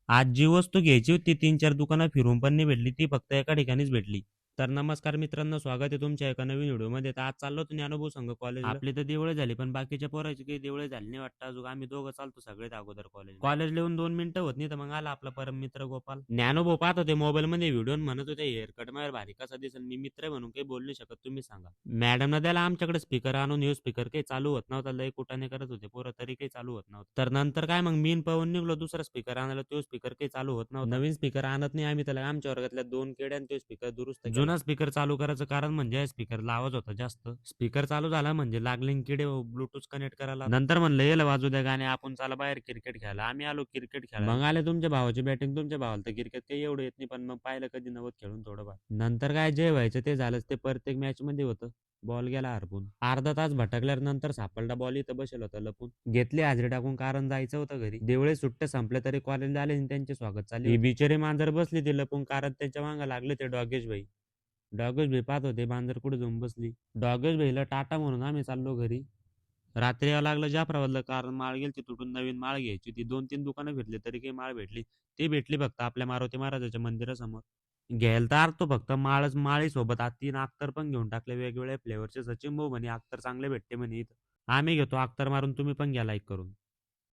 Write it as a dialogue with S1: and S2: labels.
S1: आज जी वस्तू घ्यायची होती 3-4 दुकानं फिरून पण नाही भेटली. ती फक्त एका ठिकाणीच भेटली. तर नमस्कार मित्रांनो, स्वागत आहे तुमच्या एका नवीन व्हिडिओमध्ये. तर आज चाललो होतो ज्ञानभाऊ संघ कॉलेजला. आपली तर देवळे झाली, पण बाकीच्या पोरांची काही देवळे झाली नाही वाटतं अजून. आम्ही दोघं चालतो सगळ्यात अगोदर कॉलेजला. कॉलेजला येऊन 2 मिनिटं होत नाही, तर मग आला आपला परम मित्र गोपाल. ज्ञानभाऊ पाहत होते मोबाईलमध्ये व्हिडिओ म्हणत होते, हेअर कट माझ्यावर भारी कसा दिसेल. मी मित्र आहे म्हणून काही बोलू नाही शकत, तुम्ही सांगा. मॅडमनं द्यायला आमच्याकडे स्पीकर आणून ह्यो स्पीकर काही चालू होत नव्हता. लय कुटाणे करत होते पोरं, तरी काही चालू होत नव्हतं. तर नंतर काय मग मी पळून निघलो दुसरा स्पीकर आणायला. तो स्पीकर काही चालू होत नव्हता. नवीन स्पीकर आणत नाही आम्ही, त्याला आमच्या वर्गातल्या 2 किड्यान तो स्पीकर दुरुस्त केला. जुना स्पीकर चालू करायचं कारण म्हणजे स्पीकरला आवाज होता जास्त. स्पीकर चालू झाला म्हणजे लागले किडे ब्लूटूथ कनेक्ट करायला. नंतर म्हणलं येलं वाजू द्या गाणे, आपण चला बाहेर क्रिकेट खेळायला. आम्ही आलो क्रिकेट खेळायला. मग आले तुमच्या भावाची बॅटिंग. तुमच्या भावाला तर क्रिकेट काही एवढं येत नाही, पण मग पाहिलं कधी नव्हत खेळून थोडंफार. नंतर काय जे व्हायचं ते झालंच. ते प्रत्येक मॅच मध्ये होतं. बॉल गेला हरपून. अर्धा तास भटकल्यानंतर सापडला बॉल. इथं बसेल होता लपून. घेतली हाजरी टाकून, कारण जायचं होतं घरी. देवळे सुट्ट्या संपल्या तरी कॉलेजला आले आणि त्यांचे स्वागत चालले. ही बिचारी मांजर बसली ती लपून, कारण त्यांच्या मागं लागले ते डॉगेश भाई. डॉगेश भाई पाहत होते मांजर कुठे जाऊन बसली. डॉगेश भाईला टाटा म्हणून आम्ही चाललो घरी. रात्री यावं लागलं जाफराबादला, कारण माळ गेलती तुटून. नवीन माळ घ्यायची ती. 2-3 दुकानं फिरली तरी काही माळ भेटली. ती भेटली फक्त आपल्या मारुती महाराजाच्या मंदिरासमोर. घ्यायला तर आलतो, फक्त माळच माळी सोबत आज 3 अत्तर पण घेऊन टाकले वेगवेगळ्या फ्लेवरचे. सचिन भाऊ म्हणे अत्तर चांगले भेटते म्हणे इथं. आम्ही घेतो अत्तर मारून, तुम्ही पण घ्या लाईक करून.